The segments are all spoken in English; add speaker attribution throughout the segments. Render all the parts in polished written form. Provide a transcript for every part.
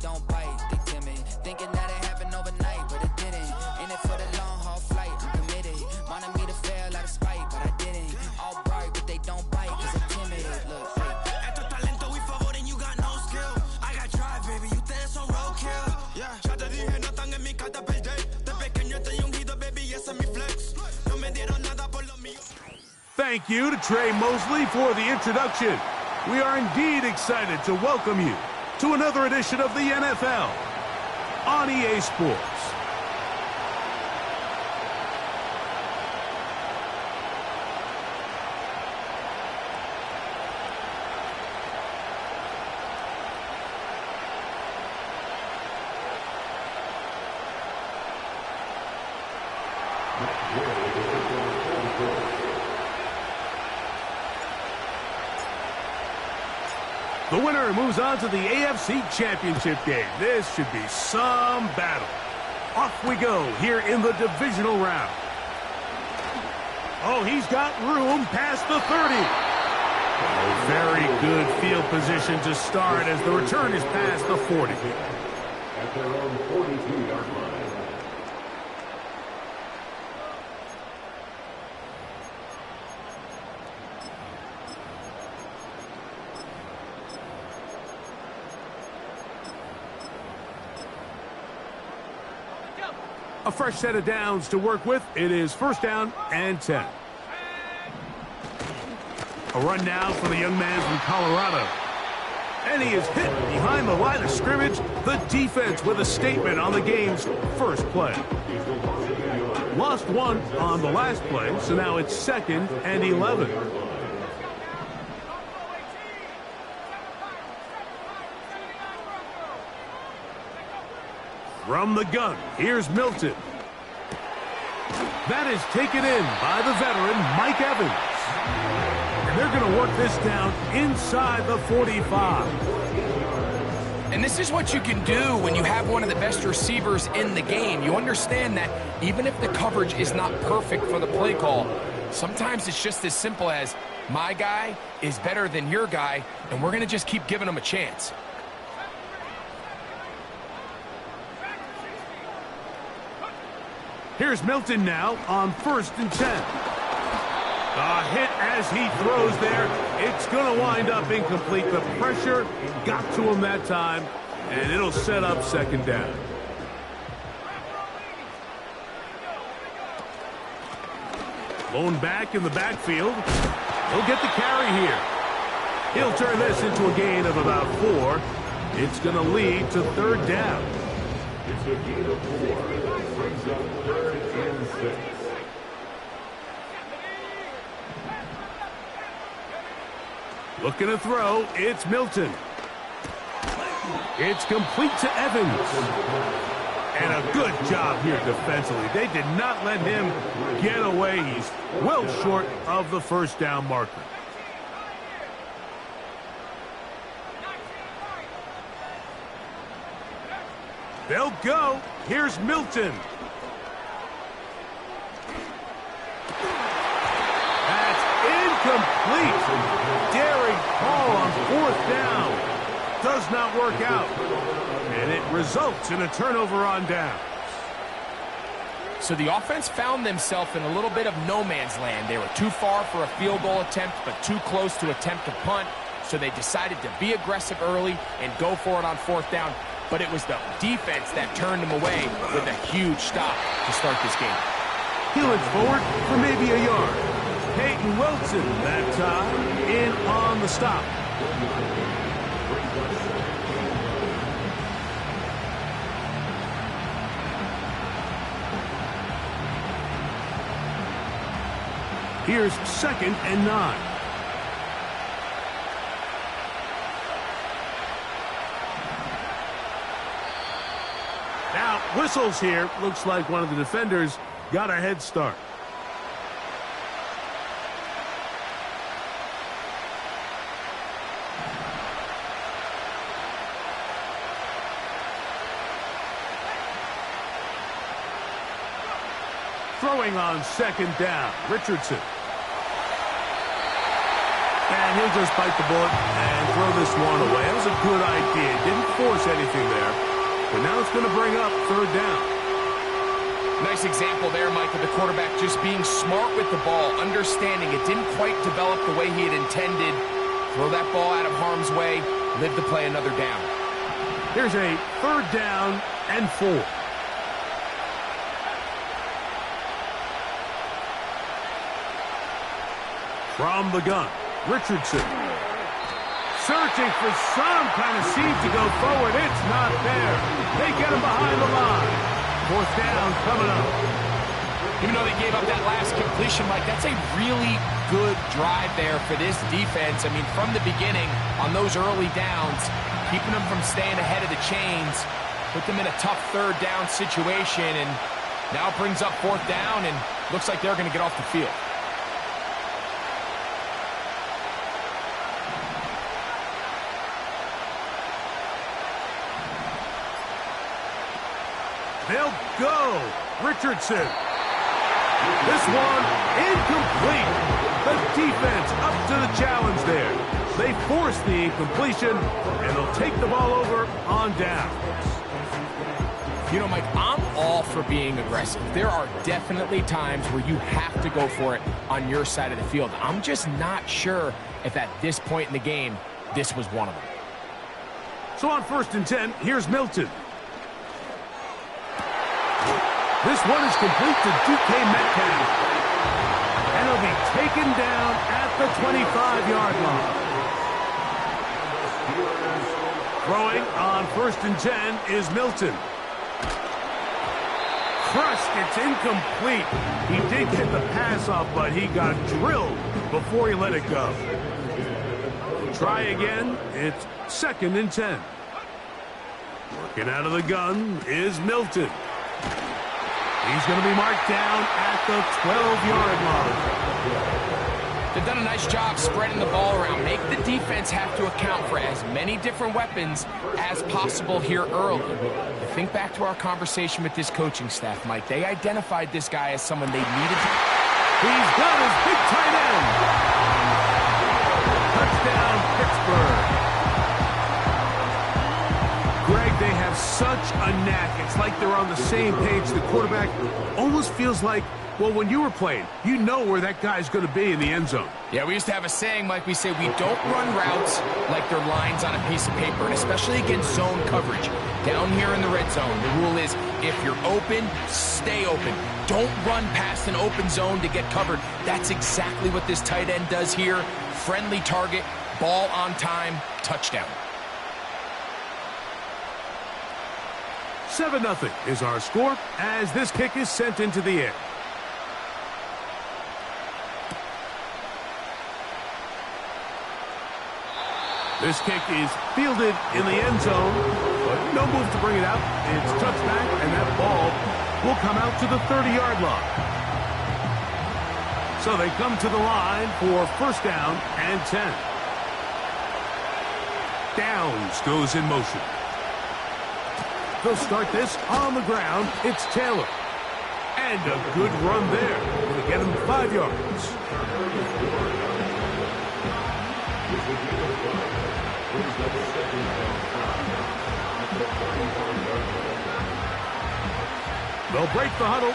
Speaker 1: don't bite, they timid. Thinking that it happened overnight, but it didn't. In it for the long haul flight, I'm committed. Wanted me to fail out of spite, but I didn't. All bright, but they don't bite, cause I'm timid. Look,
Speaker 2: Esto es talento y favor and you got no skill. I got drive, baby, you ustedes son roadkill. Yeah, ya te dije, no están en mi carta perder. De pequeño estoy ungido, baby, ese es mi flex. No me dieron nada por lo mío.
Speaker 3: Thank you to Trey Mosley for the introduction. We are indeed excited to welcome you to another edition of the NFL on EA Sports. The winner moves on to the AFC Championship game. This should be some battle. Off we go here in the divisional round. Oh, he's got room past the 30. A very good field position to start as the return is past the 40.
Speaker 4: At their own 42-yard line.
Speaker 3: A fresh set of downs to work with. It is first down and 10. A run now for the young man from Colorado. And he is hit behind the line of scrimmage. The defense with a statement on the game's first play. Lost one on the last play, so now it's 2nd and 11. From the gun, here's Milton. That is taken in by the veteran, Mike Evans. And they're going to work this down inside the 45.
Speaker 5: And this is what you can do when you have one of the best receivers in the game. You understand that even if the coverage is not perfect for the play call, sometimes it's just as simple as my guy is better than your guy, and we're going to just keep giving him a chance.
Speaker 3: Here's Milton now on 1st and 10. A hit as he throws there. It's going to wind up incomplete. The pressure got to him that time, and it'll set up 2nd down. Lone back in the backfield. He'll get the carry here. He'll turn this into a gain of about 4. It's going to lead to 3rd down.
Speaker 4: It's a gain of 4. Brings up 3rd and 6.
Speaker 3: Looking to throw, it's Milton. It's complete to Evans. And a good job here defensively. They did not let him get away. He's well short of the 1st down marker. They'll go. Here's Milton. That's incomplete. Daring Hall on 4th down. Does not work out. And it results in a turnover on downs.
Speaker 5: So the offense found themselves in a little bit of no man's land. They were too far for a field goal attempt, but too close to attempt a punt. So they decided to be aggressive early and go for it on 4th down. But it was the defense that turned them away with a huge stop to start this game.
Speaker 3: Peeling forward for maybe a yard. Peyton Wilson that time in on the stop. Here's 2nd and 9. Now, whistles here. Looks like one of the defenders got a head start. Throwing on 2nd down, Richardson. And he'll just bite the bullet and throw this one away. That was a good idea. Didn't force anything there. But now it's going to bring up third down.
Speaker 5: Nice example there, Mike, of the quarterback just being smart with the ball, understanding it didn't quite develop the way he had intended. Throw that ball out of harm's way, live to play another down.
Speaker 3: Here's a third down and 4. From the gun, Richardson. Searching for some kind of seed to go forward. It's not there. They get him behind the line. Fourth down coming up.
Speaker 5: Even though they gave up that last completion, Mike, that's a really good drive there for this defense. I mean, from the beginning, on those early downs, keeping them from staying ahead of the chains, put them in a tough third down situation, and now it brings up fourth down, and looks like they're going to get off the field.
Speaker 3: They'll go. Richardson. This one incomplete. The defense up to the challenge there. They force the incompletion, and they'll take the ball over on down.
Speaker 5: You know, Mike, I'm all for being aggressive. There are definitely times where you have to go for it on your side of the field. I'm just not sure if at this point in the game, this was one of them.
Speaker 3: So on 1st and 10, here's Milton. This one is complete to DK Metcalf. And he'll be taken down at the 25-yard line. Throwing on 1st and 10 is Milton. Crushed, it's incomplete. He did get the pass off, but he got drilled before he let it go. Try again, it's 2nd and 10. Working out of the gun is Milton. He's going to be marked down at the 12-yard line.
Speaker 5: They've done a nice job spreading the ball around. Make the defense have to account for as many different weapons as possible here early. But think back to our conversation with this coaching staff, Mike. They identified this guy as someone they needed to...
Speaker 3: He's got his big tight end. Touchdown, Pittsburgh. Greg, they have such a knack. It's like they're on the same page. The quarterback almost feels like, well, when you were playing, you know where that guy's going to be in the end zone.
Speaker 5: Yeah, we used to have a saying, Mike. We say we don't run routes like they're lines on a piece of paper, and especially against zone coverage. Down here in the red zone, the rule is if you're open, stay open. Don't run past an open zone to get covered. That's exactly what this tight end does here. Friendly target, ball on time, touchdown.
Speaker 3: 7-0 is our score as this kick is sent into the air. This kick is fielded in the end zone, but no move to bring it out. It's touched back, and that ball will come out to the 30-yard line. So they come to the line for 1st down and 10. Downs goes in motion. They'll start this on the ground. It's Taylor. And a good run there. Going to get him 5 yards. They'll break the huddle.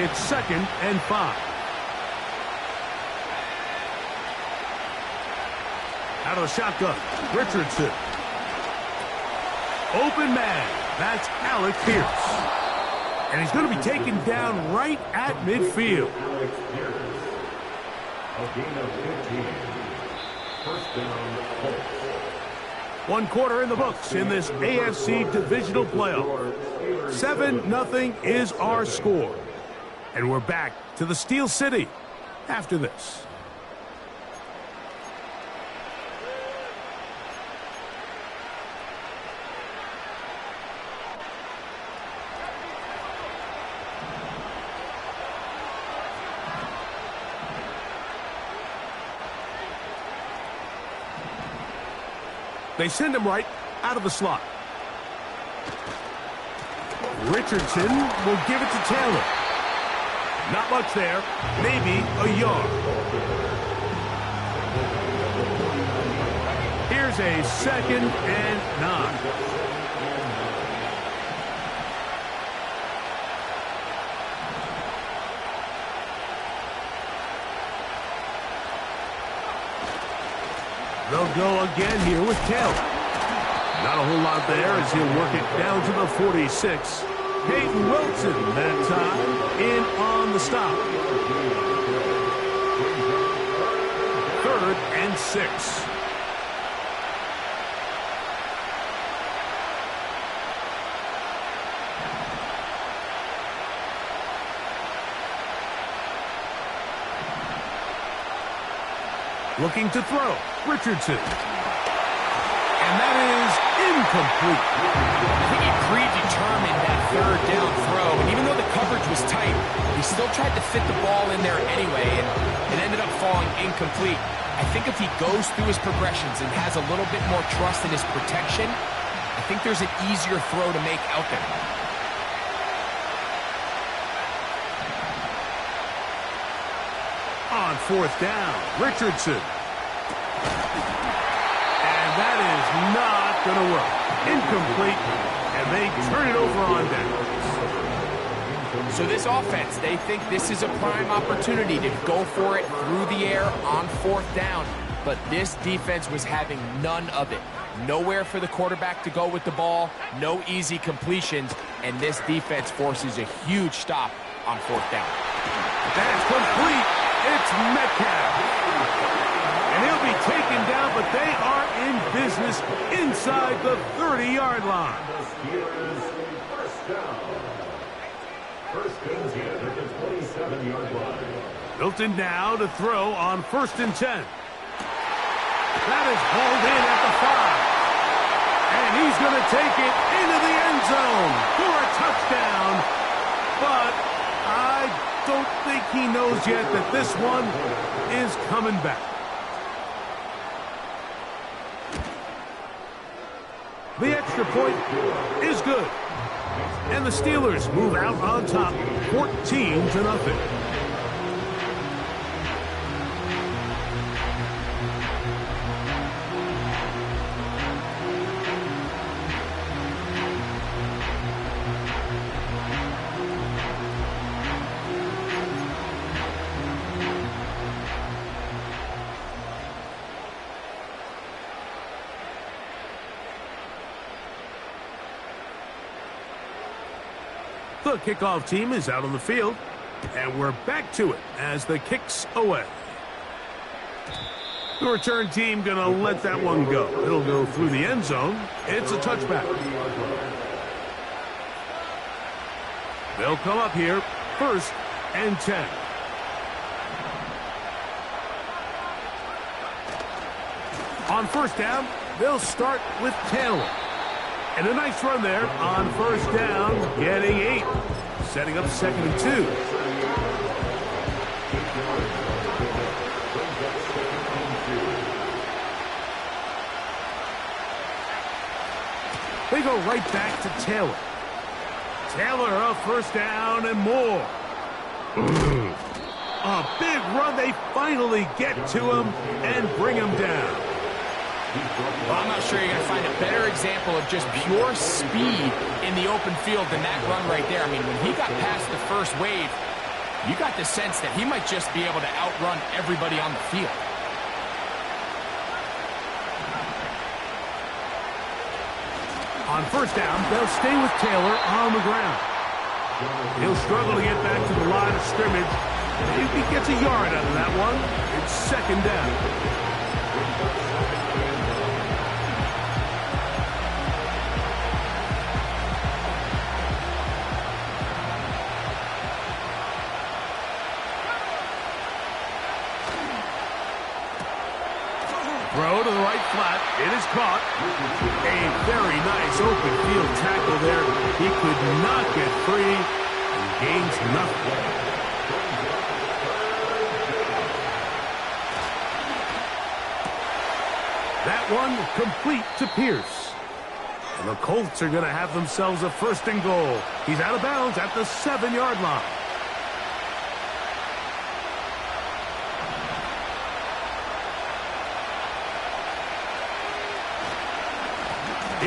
Speaker 3: It's 2nd and 5. Out of the shotgun, Richardson. Open man. That's Alec Pierce. And he's going to be taken down right at midfield.
Speaker 4: Alex Pierce. A gain of 15. 1st down, Colts.
Speaker 3: 1 quarter in the books in this AFC divisional playoff. 7-0 is our score. And we're back to the Steel City after this. They send him right out of the slot. Richardson will give it to Taylor. Not much there. Maybe a yard. Here's It's a 2nd and 9. They'll go again here with Taylor. Not a whole lot there as he'll work it down to the 46. Peyton Wilson that time in on the stop. 3rd and 6. Looking to throw, Richardson. And that is incomplete.
Speaker 5: I think he predetermined that 3rd down throw, and even though the coverage was tight, he still tried to fit the ball in there anyway, and it ended up falling incomplete. I think if he goes through his progressions and has a little bit more trust in his protection, I think there's an easier throw to make out there.
Speaker 3: On 4th down, Richardson. And that is not going to work. Incomplete, and they turn it over on down.
Speaker 5: So this offense, they think this is a prime opportunity to go for it through the air on 4th down, but this defense was having none of it. Nowhere for the quarterback to go with the ball, no easy completions, and this defense forces a huge stop on 4th down.
Speaker 3: That's complete. It's Metcalf. And he'll be taken down, but they are in business inside the 30-yard line.
Speaker 4: First and 10 at the 27-yard line.
Speaker 3: Milton now to throw on 1st and 10. That is hauled in at the 5. And he's going to take it into the end zone for a touchdown. But I don't think he knows yet that this one is coming back. The extra point is good. And the Steelers move out on top, 14-0. The kickoff team is out on the field, and we're back to it as the kick's away. The return team going to let that one go. It'll go through the end zone. It's a touchback. They'll come up here, 1st and 10. On 1st down, they'll start with Taylor. And a nice run there on 1st down, getting 8. Setting up 2nd and 2. They go right back to Taylor. Taylor a 1st down and more. A big run. They finally get to him and bring him down.
Speaker 5: Well, I'm not sure you're going to find a better example of just pure speed in the open field than that run right there. I mean, when he got past the first wave, you got the sense that he might just be able to outrun everybody on the field.
Speaker 3: On 1st down, they'll stay with Taylor on the ground. He'll struggle to get back to the line of scrimmage. If he gets a yard out of that one, it's 2nd down. Throw to the right flat. It is caught. A very nice open field tackle there. He could not get free and gains nothing. That one complete to Pierce. And the Colts are going to have themselves a 1st and goal. He's out of bounds at the 7-yard line.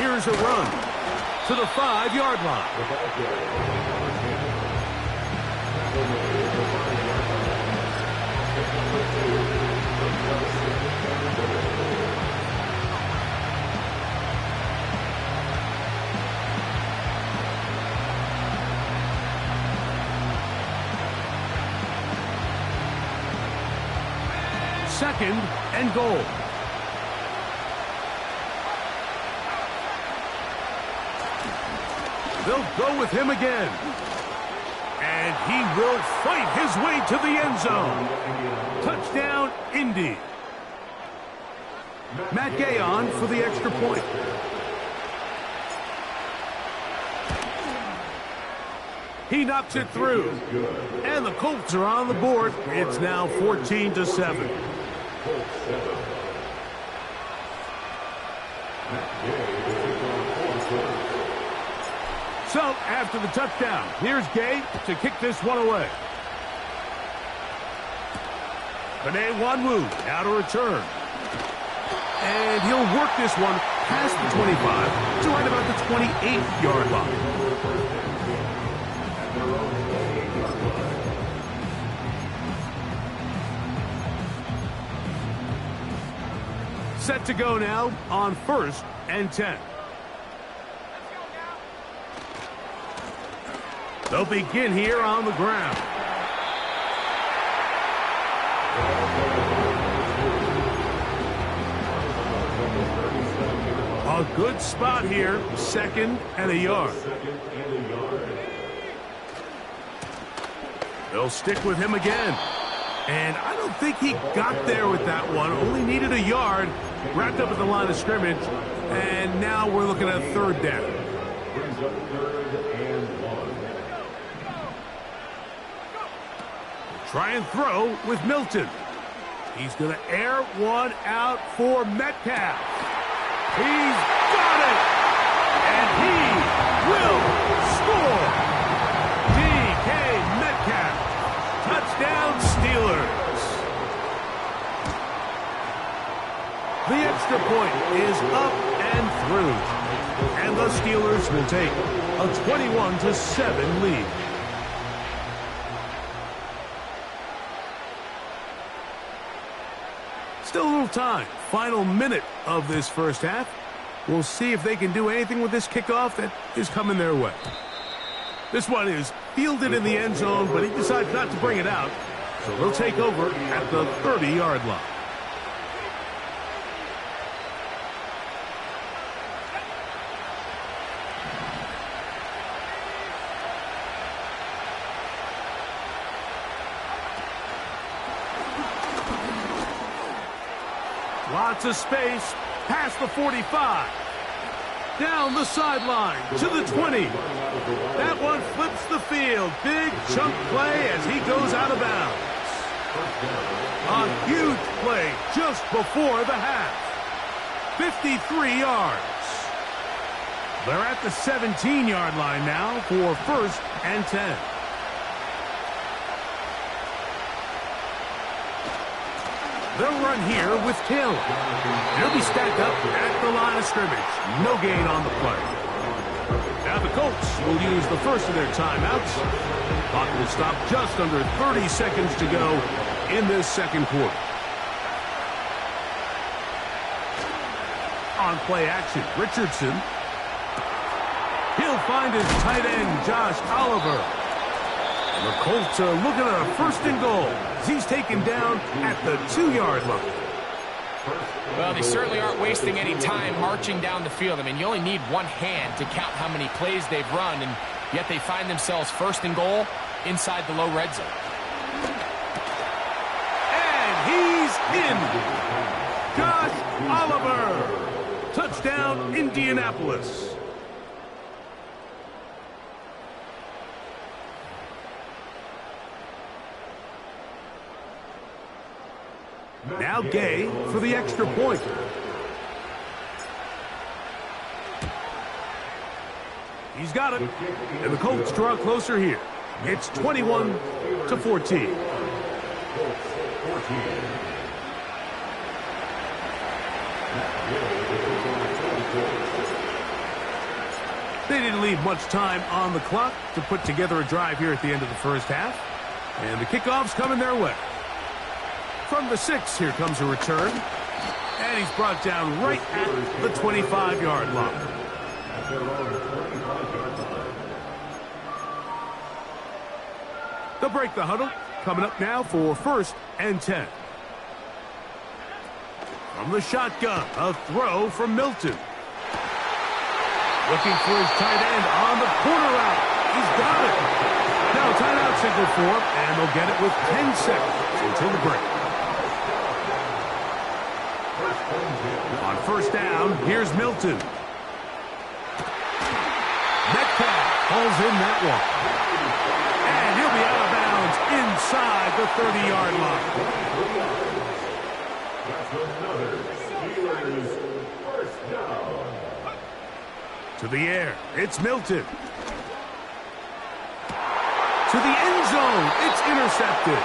Speaker 3: Here's a run to the 5-yard line. Second and goal. They'll go with him again. And he will fight his way to the end zone. Touchdown, Indy. Matt Gay on for the extra point. He knocks it through. And the Colts are on the board. It's now 14-7. So, after the touchdown, here's Gay to kick this one away. Penei Wanwu now to return. And he'll work this one past the 25 to right about the 28-yard line. Set to go now on 1st and 10. They'll begin here on the ground. A good spot here, 2nd and a yard. They'll stick with him again. And I don't think he got there with that one. Only needed a yard. Wrapped up at the line of scrimmage. And now we're looking at 3rd down.
Speaker 4: Brings up 3rd and 1.
Speaker 3: Try and throw with Milton. He's going to air one out for Metcalf. He's got it! And he will score! DK Metcalf. Touchdown, Steelers. The extra point is up and through. And the Steelers will take a 21-7 lead. Still a little time. Final minute of this first half. We'll see if they can do anything with this kickoff that is coming their way. This one is fielded in the end zone, but he decides not to bring it out. So they'll take over at the 30-yard line. Lots of space, past the 45. Down the sideline to the 20. That one flips the field. Big chunk play as he goes out of bounds. A huge play just before the half. 53 yards. They're at the 17-yard line now for 1st and 10. They'll run here with Taylor. They'll be stacked up at the line of scrimmage. No gain on the play. Now the Colts will use the first of their timeouts. Clock will stop just under 30 seconds to go in this second quarter. On play action, Richardson. He'll find his tight end, Josh Oliver. And the Colts are looking at a 1st and goal. He's taken down at the 2-yard line.
Speaker 5: Well, they certainly aren't wasting any time marching down the field. I mean, you only need one hand to count how many plays they've run, and yet they find themselves 1st and goal inside the low red zone.
Speaker 3: And he's in. Josh Oliver. Touchdown, Indianapolis. Now Gay for the extra point. He's got it. And the Colts draw closer here. It's 21-14. They didn't leave much time on the clock to put together a drive here at the end of the first half. And the kickoff's coming their way. From the 6, here comes a return. And he's brought down right at the 25-yard line. They'll break the huddle. Coming up now for 1st and 10. From the shotgun, a throw from Milton. Looking for his tight end on the corner route. He's got it. Now timeout signal for him, and they'll get it with 10 seconds until the break. On 1st down, here's Milton. Metcalf pulls in that one. And he'll be out of bounds inside the 30-yard line. To the air, it's Milton. To the end zone, it's intercepted.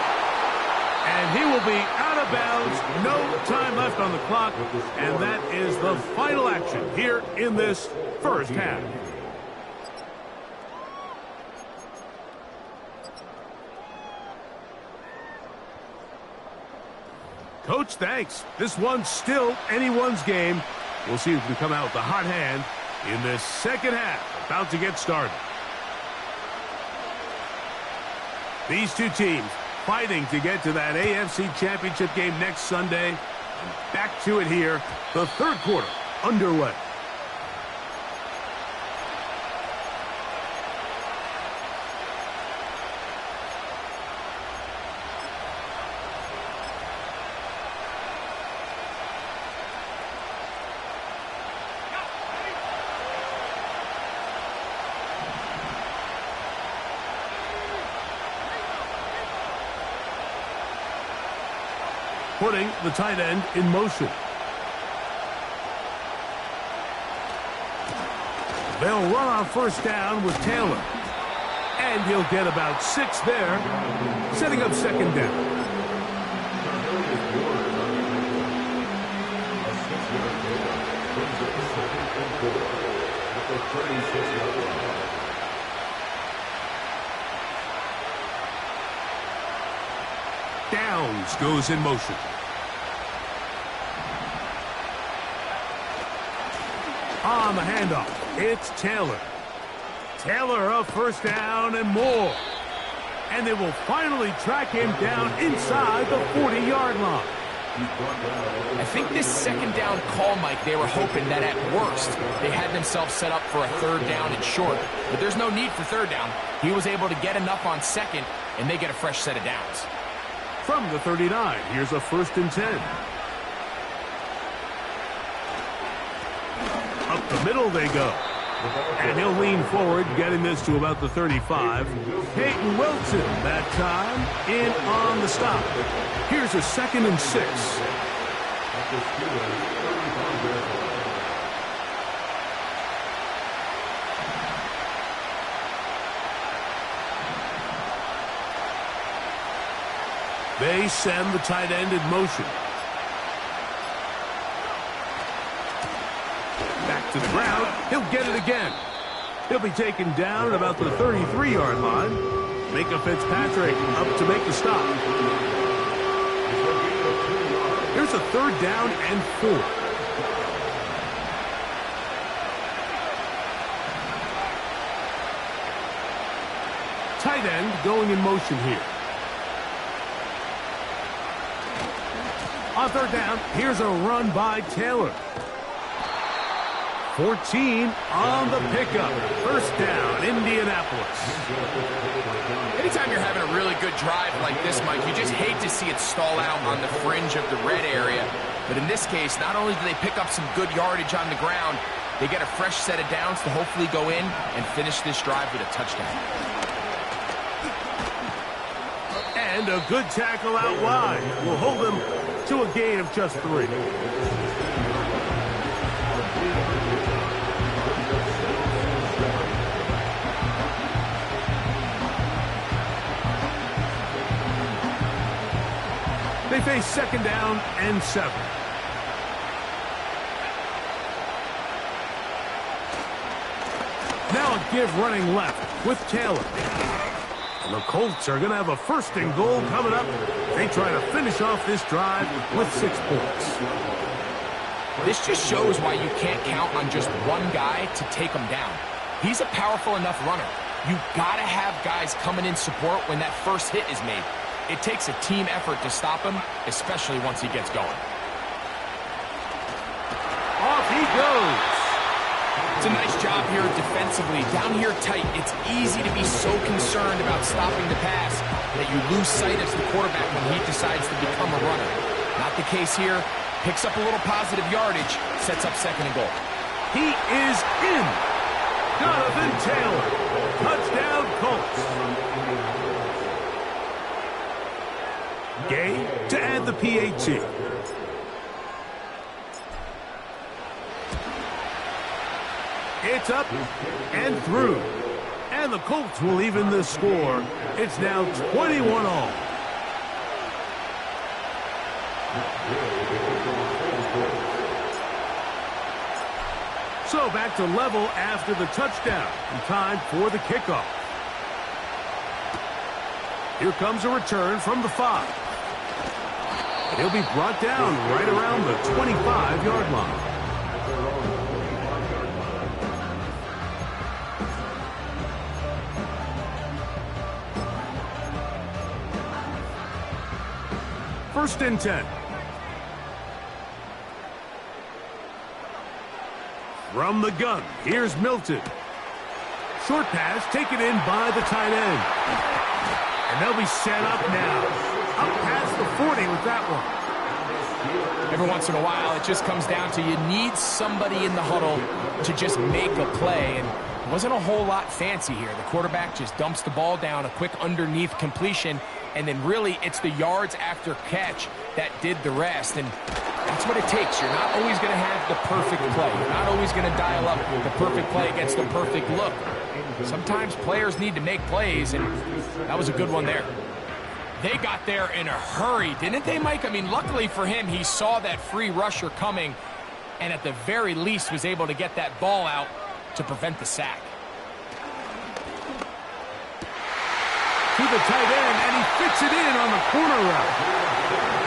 Speaker 3: And he will be out of bounds, no time left on the clock, and that is the final action here in this first half. Coach, thanks. This one's still anyone's game. We'll see who can come out with the hot hand in this second half, about to get started. These two teams fighting to get to that AFC Championship game next Sunday. And back to it here, the third quarter underway. Putting the tight end in motion. They'll run on 1st down with Taylor. And he'll get about 6 there, setting up 2nd down. Downs goes in motion. On the handoff, it's Taylor. Taylor up 1st down and more. And they will finally track him down inside the 40-yard line.
Speaker 5: I think this 2nd down call, Mike, they were hoping that at worst they had themselves set up for a 3rd down and short. But there's no need for 3rd down. He was able to get enough on 2nd, and they get a fresh set of downs.
Speaker 3: From the 39, here's a 1st and 10. Up the middle they go. And he'll lean forward, getting this to about the 35. Peyton Wilson, that time, in on the stop. Here's a 2nd and 6. They send the tight end in motion. Back to the ground. He'll get it again. He'll be taken down at about the 33-yard line. Minkah Fitzpatrick up to make the stop. Here's a 3rd down and 4. Tight end going in motion here. On 3rd down, here's a run by Taylor. 14 on the pickup. 1st down, Indianapolis.
Speaker 5: Anytime you're having a really good drive like this, Mike, you just hate to see it stall out on the fringe of the red area. But in this case, not only do they pick up some good yardage on the ground, they get a fresh set of downs to hopefully go in and finish this drive with a touchdown.
Speaker 3: And a good tackle out wide will hold them to a gain of just 3. They face 2nd down and 7. give running left with Taylor. And the Colts are going to have a 1st and goal coming up. They try to finish off this drive with 6 points.
Speaker 5: This just shows why you can't count on just one guy to take him down. He's a powerful enough runner. You got to have guys coming in support when that first hit is made. It takes a team effort to stop him, especially once he gets going.
Speaker 3: Off he goes.
Speaker 5: It's a nice job here defensively. Down here tight, it's easy to be so concerned about stopping the pass that you lose sight as the quarterback when he decides to become a runner. Not the case here. Picks up a little positive yardage, sets up 2nd and goal.
Speaker 3: He is in. Jonathan Taylor. Touchdown, Colts. Gay to add the PAT. It's up and through. And the Colts will even the score. It's now 21-all. So back to level after the touchdown. And time for the kickoff. Here comes a return from the 5. He'll be brought down right around the 25-yard line. First and 10. From the gun, here's Milton. Short pass taken in by the tight end. And they'll be set up now. Up past the 40 with that one.
Speaker 5: Every once in a while, it just comes down to you need somebody in the huddle to just make a play. And it wasn't a whole lot fancy here. The quarterback just dumps the ball down, a quick underneath completion, and then really it's the yards after catch that did the rest. And that's what it takes. You're not always going to have the perfect play. You're not always going to dial up the perfect play against the perfect look. Sometimes players need to make plays, and that was a good one there. They got there in a hurry, didn't they, Mike? I mean, luckily for him, he saw that free rusher coming, and at the very least was able to get that ball out to prevent the sack.
Speaker 3: To the tight end, and he fits it in on the corner route.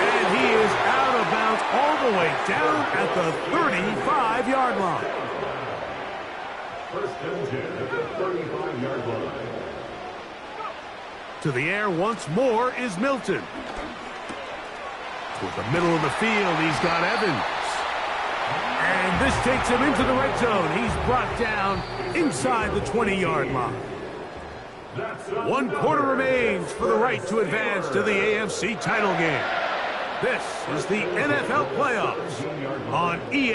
Speaker 3: And he is out of bounds all the way down at the 35-yard line.
Speaker 4: First and 10 at the 35-yard line.
Speaker 3: To the air once more is Milton. Toward the middle of the field, he's got Evans. And this takes him into the red zone. He's brought down inside the 20-yard line. 1 quarter remains for the right to advance to the AFC title game. This is the NFL playoffs on EA.